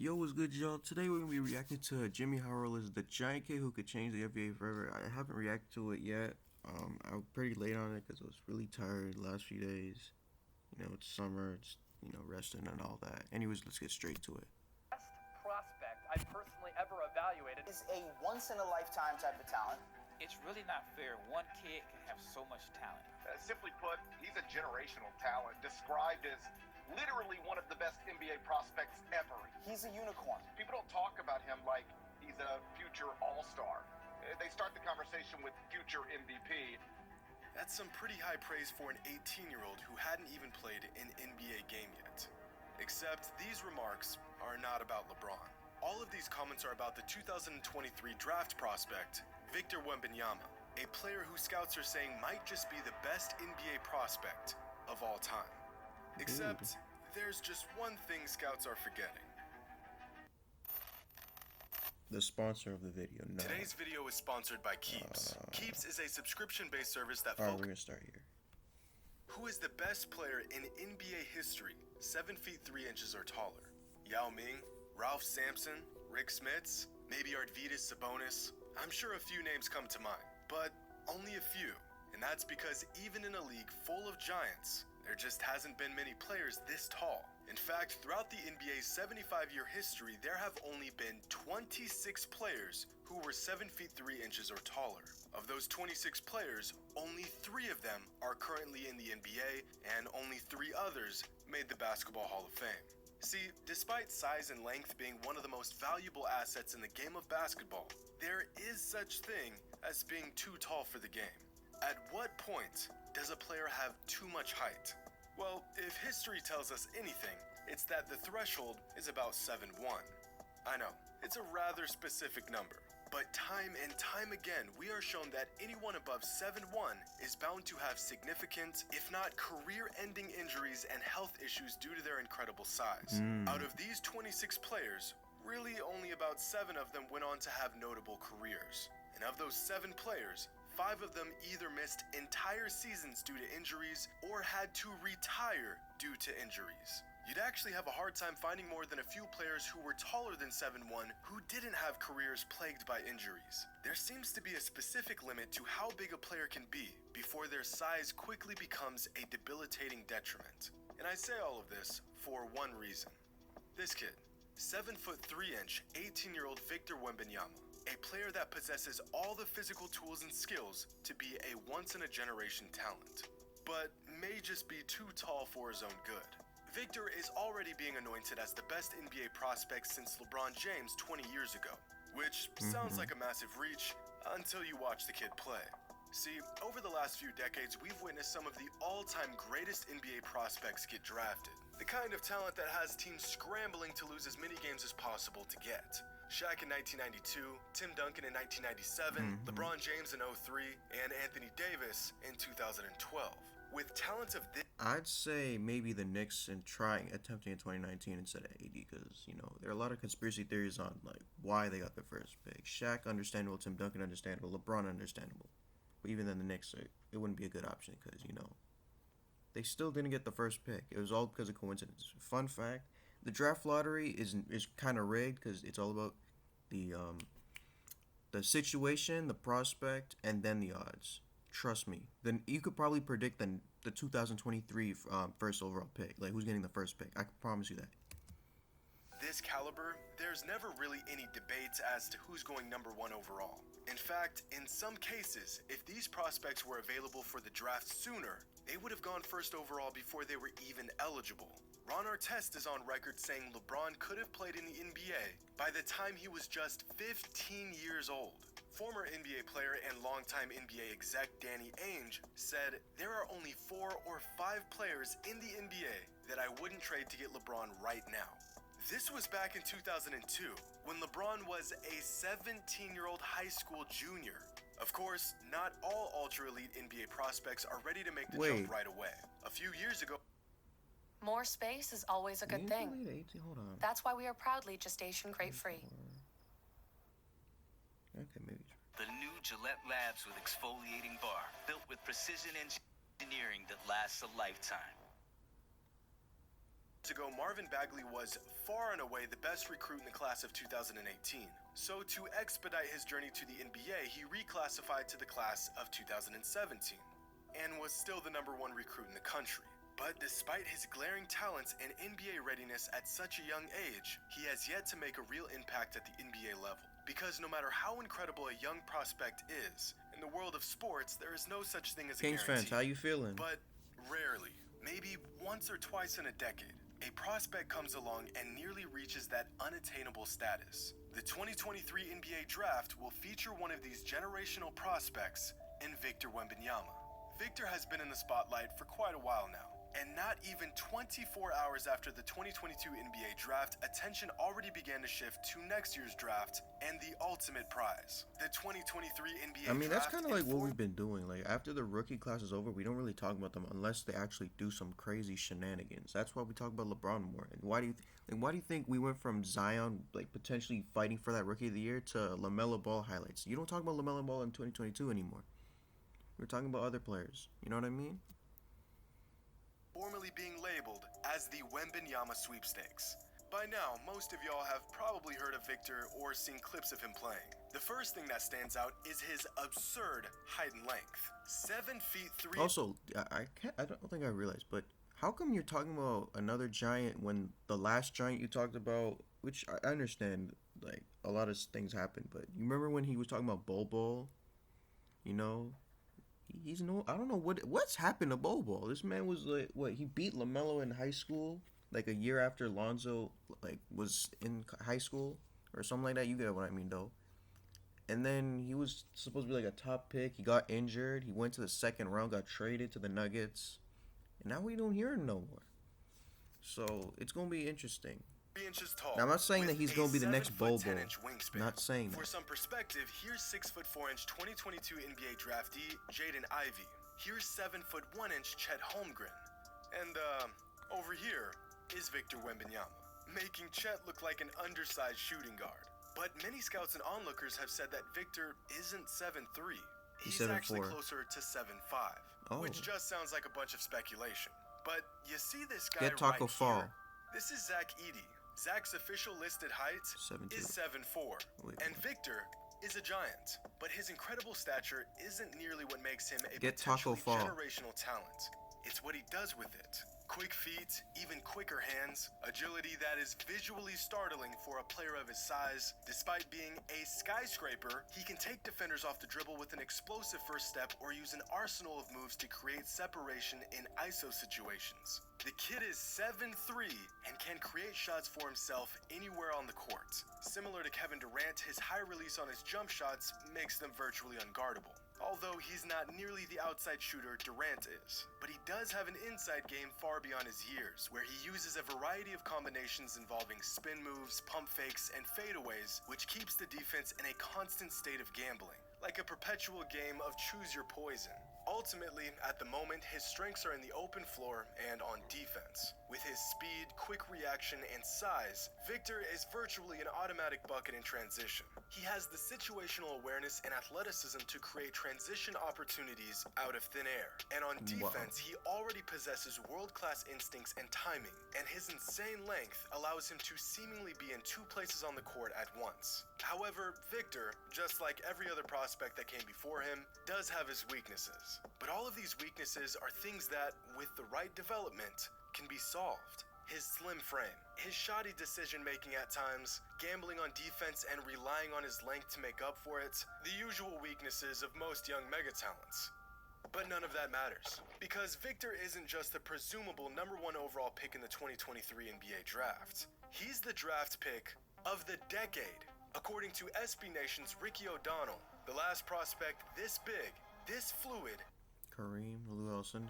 Yo, what's good, y'all? Today we're gonna be reacting to Jimmy Howell's "The Giant Kid Who Could Change the NBA Forever." I haven't reacted to it yet. I'm pretty late on it because I was really tired the last few days. It's summer. It's resting and all that. Anyways, let's get straight to it. Best prospect I've personally ever evaluated Is a once-in-a-lifetime type of talent. It's really not fair. One kid can have so much talent. Simply put, he's a generational talent, described as literally one of the best NBA prospects ever. He's a unicorn. People don't talk about him like he's a future all-star. They start the conversation with future MVP. That's some pretty high praise for an 18-year-old who hadn't even played an NBA game yet. Except these remarks are not about LeBron. All of these comments are about the 2023 draft prospect, Victor Wembanyama, a player who scouts are saying might just be the best NBA prospect of all time. Except, there's just one thing scouts are forgetting. The sponsor of the video. No. Today's video is sponsored by Keeps. Keeps is a subscription-based service that Alright, we're gonna start here. Who is the best player in NBA history, 7 feet 3 inches or taller? Yao Ming, Ralph Sampson, Rick Smits, maybe Arvydas Sabonis? I'm sure a few names come to mind, but only a few. And that's because even in a league full of giants, there just hasn't been many players this tall. In fact, throughout the NBA's 75-year history, there have only been 26 players who were 7 feet 3 inches or taller. Of those 26 players, only 3 of them are currently in the NBA, and only 3 others made the Basketball Hall of Fame. See, despite size and length being one of the most valuable assets in the game of basketball, there is such thing as being too tall for the game. At what point does a player have too much height? Well, if history tells us anything, it's that the threshold is about 7'1". I know, it's a rather specific number, but time and time again, we are shown that anyone above 7'1" is bound to have significant, if not career-ending injuries and health issues due to their incredible size. Out of these 26 players, really only about 7 of them went on to have notable careers. And of those 7 players, 5 of them either missed entire seasons due to injuries or had to retire due to injuries. You'd actually have a hard time finding more than a few players who were taller than 7'1" who didn't have careers plagued by injuries. There seems to be a specific limit to how big a player can be before their size quickly becomes a debilitating detriment. And I say all of this for one reason. This kid, 7 foot 3 inch, 18-year-old Victor Wembanyama, a player that possesses all the physical tools and skills to be a once-in-a-generation talent, but may just be too tall for his own good. Victor is already being anointed as the best NBA prospect since LeBron James 20 years ago, which sounds like a massive reach until you watch the kid play. See, over the last few decades, we've witnessed some of the all-time greatest NBA prospects get drafted. The kind of talent that has teams scrambling to lose as many games as possible to get. Shaq in 1992, Tim Duncan in 1997, LeBron James in 03, and Anthony Davis in 2012. With talent of this, I'd say maybe the Knicks attempting in 2019 instead of AD because, there are a lot of conspiracy theories on, why they got the first pick. Shaq, understandable. Tim Duncan, understandable. LeBron, understandable. But even then, the Knicks, it wouldn't be a good option because, they still didn't get the first pick. It was all because of coincidence. Fun fact, the draft lottery is kind of rigged because it's all about the situation, the prospect, and then the odds. Trust me. Then you could probably predict the 2023 first overall pick, who's getting the first pick. I can promise you that. This caliber, there's never really any debates as to who's going number 1 overall. In fact, in some cases, if these prospects were available for the draft sooner, they would have gone first overall before they were even eligible. Ron Artest is on record saying LeBron could have played in the NBA by the time he was just 15 years old. Former NBA player and longtime NBA exec Danny Ainge said, "There are only 4 or 5 players in the NBA that I wouldn't trade to get LeBron right now." This was back in 2002, when LeBron was a 17-year-old high school junior. Of course, not all ultra-elite NBA prospects are ready to make the jump right away. A few years ago, more space is always a good thing. Hold on. That's why we are proudly gestation crate free. Okay, maybe. The new Gillette Labs with exfoliating bar, built with precision engineering that lasts a lifetime. ago, Marvin Bagley was far and away the best recruit in the class of 2018. So to expedite his journey to the NBA, he reclassified to the class of 2017 and was still the #1 recruit in the country. But despite his glaring talents and NBA readiness at such a young age, he has yet to make a real impact at the NBA level. Because no matter how incredible a young prospect is, in the world of sports, there is no such thing as a Kings guarantee. fans, how you feeling? But rarely, maybe once or twice in a decade, a prospect comes along and nearly reaches that unattainable status. The 2023 NBA draft will feature one of these generational prospects in Victor Wembanyama. Victor has been in the spotlight for quite a while now. And not even 24 hours after the 2022 NBA draft, attention already began to shift to next year's draft and the ultimate prize, the 2023 NBA draft. That's kind of like what we've been doing. Like, after the rookie class is over, we don't really talk about them unless they actually do some crazy shenanigans. That's why we talk about LeBron more. And why do you think we went from Zion, like, potentially fighting for that Rookie of the Year to LaMelo Ball highlights? You don't talk about LaMelo Ball in 2022 anymore. We're talking about other players. You know what I mean? Formerly being labeled as the Wembanyama sweepstakes. By now, most of y'all have probably heard of Victor or seen clips of him playing. The first thing that stands out is his absurd height and length. 7 feet 3. Also, I don't think I realized, but how come you're talking about another giant when the last giant you talked about, which I understand, like, a lot of things happened, but you remember when he was talking about Bol Bol? You know? I don't know what's happened to Bol Bol. This man was like, he beat LaMelo in high school, like a year after Lonzo like was in high school or something like that. You get what I mean, though. And then he was supposed to be like a top pick. He got injured. He went to the second round, got traded to the Nuggets, and now we don't hear him no more. So it's gonna be interesting. 3 inches tall. Now, I'm not saying that he's going to be the next Bol Bol. Not saying that. For some perspective, here's 6'4" 2022 NBA draftee Jaden Ivey. Here's 7'1" Chet Holmgren. And over here is Victor Wembanyama, making Chet look like an undersized shooting guard. But many scouts and onlookers have said that Victor isn't 7'3". He's actually closer to 7'5", which just sounds like a bunch of speculation. But you see this guy Get Taco right Fall. here? This is Zach Edey. Zach's official listed height is 7'4", and Victor is a giant. But his incredible stature isn't nearly what makes him a potentially generational talent. It's what he does with it. Quick feet, even quicker hands, agility that is visually startling for a player of his size. Despite being a skyscraper, he can take defenders off the dribble with an explosive first step or use an arsenal of moves to create separation in ISO situations. The kid is 7'3" and can create shots for himself anywhere on the court. Similar to Kevin Durant, his high release on his jump shots makes them virtually unguardable. Although he's not nearly the outside shooter Durant is. But he does have an inside game far beyond his years, where he uses a variety of combinations involving spin moves, pump fakes, and fadeaways, which keeps the defense in a constant state of gambling, like a perpetual game of choose your poison. Ultimately, at the moment, his strengths are in the open floor and on defense. With his speed, quick reaction, and size, Victor is virtually an automatic bucket in transition. He has the situational awareness and athleticism to create transition opportunities out of thin air. And on defense, he already possesses world-class instincts and timing, and his insane length allows him to seemingly be in 2 places on the court at once. However, Victor, just like every other prospect that came before him, does have his weaknesses. But all of these weaknesses are things that, with the right development, can be solved. His slim frame, his shoddy decision-making at times, gambling on defense and relying on his length to make up for it, the usual weaknesses of most young mega-talents. But none of that matters, because Victor isn't just the presumable #1 overall pick in the 2023 NBA draft. He's the draft pick of the decade, according to SB Nation's Ricky O'Donnell, the last prospect this big, this fluid, Kareem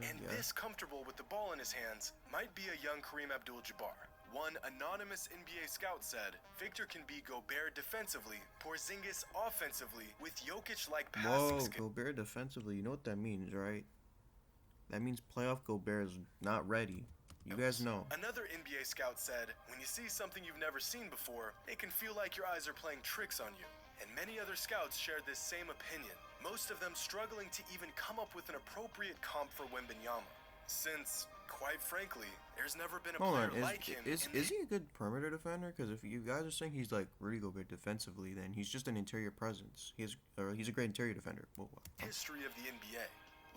and this comfortable with the ball in his hands might be a young Kareem Abdul-Jabbar. One anonymous NBA scout said, Victor can be Gobert defensively, Porzingis offensively, with Jokic-like passing skills. Whoa, Gobert defensively, you know what that means, right? That means playoff Gobert is not ready. You guys know. Another NBA scout said, when you see something you've never seen before, it can feel like your eyes are playing tricks on you. And many other scouts shared this same opinion, most of them struggling to even come up with an appropriate comp for Wembanyama, since quite frankly, there's never been a Hold player on, like him. is he a good perimeter defender? Because if you guys are saying he's like really good defensively, then he's just an interior presence. He's a great interior defender. Whoa. History of the NBA.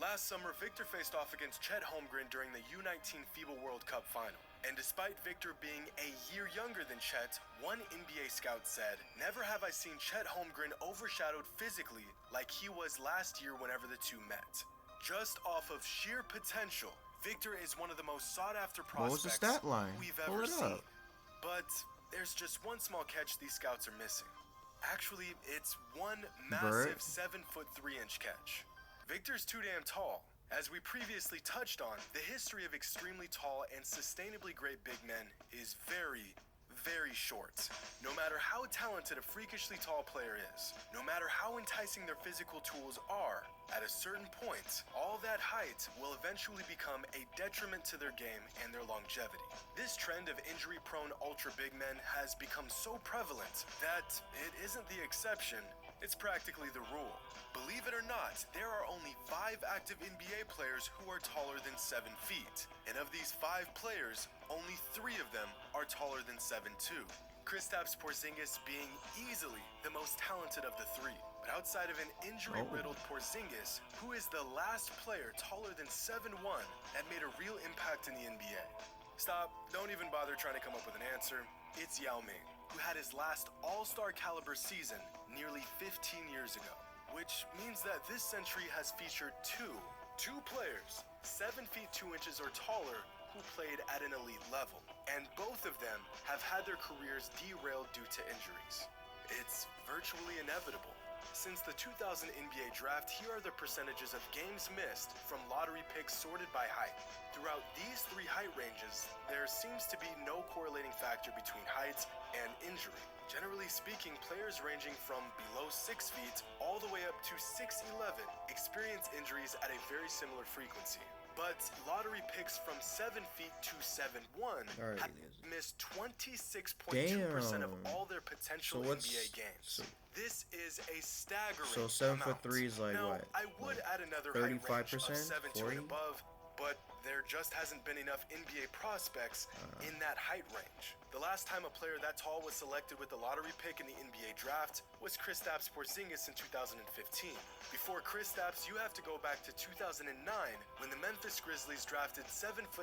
Last summer, Victor faced off against Chet Holmgren during the U19 FIBA World Cup final. And despite Victor being a year younger than Chet, one NBA scout said, "Never have I seen Chet Holmgren overshadowed physically like he was last year whenever the two met. Just off of sheer potential, Victor is one of the most sought-after What was the prospects stat line? we've Pull ever it seen." up. But there's just one small catch these scouts are missing. Actually, it's one Bert? massive 7'3" catch. Victor's too damn tall. As we previously touched on, the history of extremely tall and sustainably great big men is very, very short. No matter how talented a freakishly tall player is, no matter how enticing their physical tools are, at a certain point, all that height will eventually become a detriment to their game and their longevity. This trend of injury-prone ultra-big men has become so prevalent that it isn't the exception, it's practically the rule. Believe it or not, there are only 5 active NBA players who are taller than 7 feet. And of these 5 players, only 3 of them are taller than 7'2". Kristaps Porzingis being easily the most talented of the 3. But outside of an injury-riddled Porzingis, who is the last player taller than 7'1" that made a real impact in the NBA? Stop, don't even bother trying to come up with an answer. It's Yao Ming, who had his last all-star caliber season nearly 15 years ago. Which means that this century has featured two players, 7 feet 2 inches or taller, who played at an elite level. And both of them have had their careers derailed due to injuries. It's virtually inevitable. Since the 2000 NBA draft, here are the percentages of games missed from lottery picks sorted by height. Throughout these 3 height ranges, there seems to be no correlating factor between height and injury. Generally speaking, players ranging from below 6 feet all the way up to 6'11" experience injuries at a very similar frequency. But lottery picks from 7 feet to 7'1" have missed 26.2% of all their potential NBA games. This is a staggering So 7'3" amount. is like now, what? I would Like add another height range of 35%, 7'2" 40%? and above, but there just hasn't been enough NBA prospects in that height range. The last time a player that tall was selected with the lottery pick in the NBA draft was Kristaps Porzingis in 2015. Before Kristaps, you have to go back to 2009 when the Memphis Grizzlies drafted 7'3"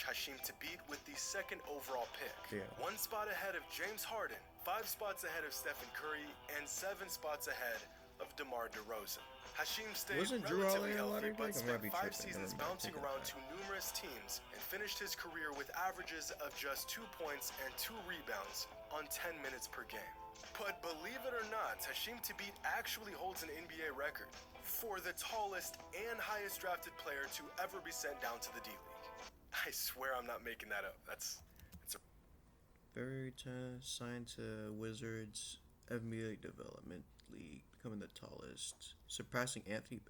Hasheem Thabeet with the 2nd overall pick. Yeah. 1 spot ahead of James Harden, 5 spots ahead of Stephen Curry, and 7 spots ahead of DeMar DeRozan. Hasheem stayed Wasn't Drew relatively Holiday a healthy, lottery but pick? I might spent be 5 tripping. seasons Never mind. bouncing Take it around back. to numerous teams and finished his career with averages of just 2 points and 2 rebounds on 10 minutes per game. But believe it or not, Hasheem Thabeet actually holds an NBA record for the tallest and highest drafted player to ever be sent down to the D-League. I swear I'm not making that up. It's a Veritas signed to Wizards NBA Development League, becoming the tallest, surpassing Anthony.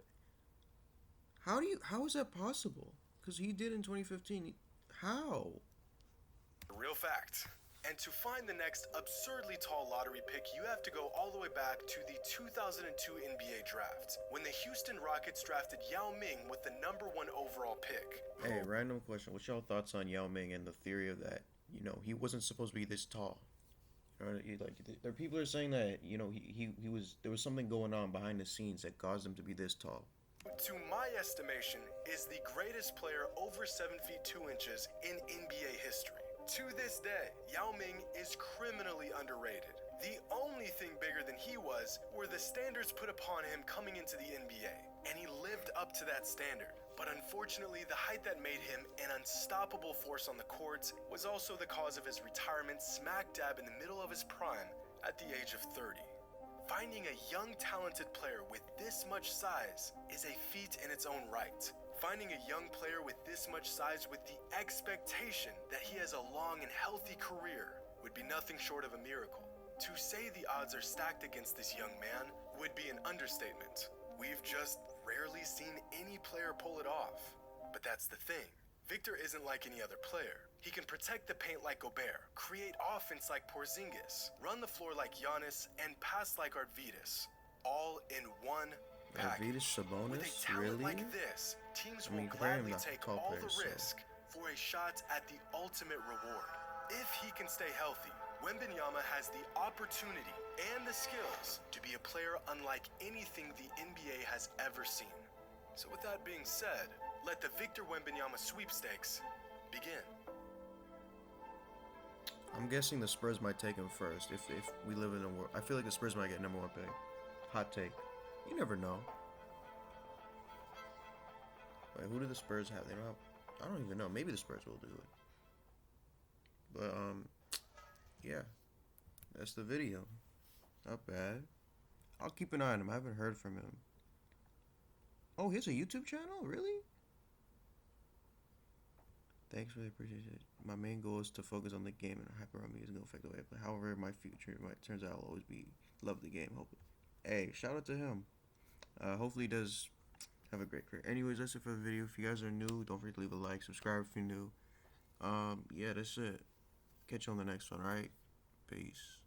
How is that possible? Because he did in 2015. How? real fact. And to find the next absurdly tall lottery pick, you have to go all the way back to the 2002 NBA draft, when the Houston Rockets drafted Yao Ming with the #1 overall pick. Hey, random question. What's y'all thoughts on Yao Ming and the theory of that? You know, he wasn't supposed to be this tall. There are people are saying that, you know, there was something going on behind the scenes that caused him to be this tall. To my estimation, is the greatest player over 7 feet 2 inches in NBA history. To this day, Yao Ming is criminally underrated. The only thing bigger than he was were the standards put upon him coming into the NBA, and he lived up to that standard. But unfortunately, the height that made him an unstoppable force on the court was also the cause of his retirement smack dab in the middle of his prime at the age of 30. Finding a young, talented player with this much size is a feat in its own right. Finding a young player with this much size with the expectation that he has a long and healthy career would be nothing short of a miracle. To say the odds are stacked against this young man would be an understatement. We've just rarely seen any player pull it off. But that's the thing. Victor isn't like any other player. He can protect the paint like Gobert, create offense like Porzingis, run the floor like Giannis, and pass like Arvydas. All in one package. Arvydas, Sabonis, With a talent really? like this, teams I mean, will Graham gladly not take call all players, the so- risk for a shot at the ultimate reward. If he can stay healthy, Wembanyama has the opportunity and the skills to be a player unlike anything the NBA has ever seen. So with that being said, let the Victor Wembanyama sweepstakes begin. I'm guessing the Spurs might take him first. If we live in a world, I feel like the Spurs might get number 1 pick. Hot take. You never know. Wait, who do the Spurs have? They don't have. I don't even know. Maybe the Spurs will do it. But yeah, that's the video. Not bad. I'll keep an eye on him. I haven't heard from him. Oh, he has a YouTube channel? Really? Thanks for the appreciation. My main goal is to focus on the game, and hyper on me is gonna affect the way I play. However, my future turns out I'll always be love the game. Hope. Hey, shout out to him. Hopefully he does have a great career. Anyways, that's it for the video. If you guys are new, don't forget to leave a like, subscribe if you're new. Yeah, that's it. Catch you on the next one, alright? Peace.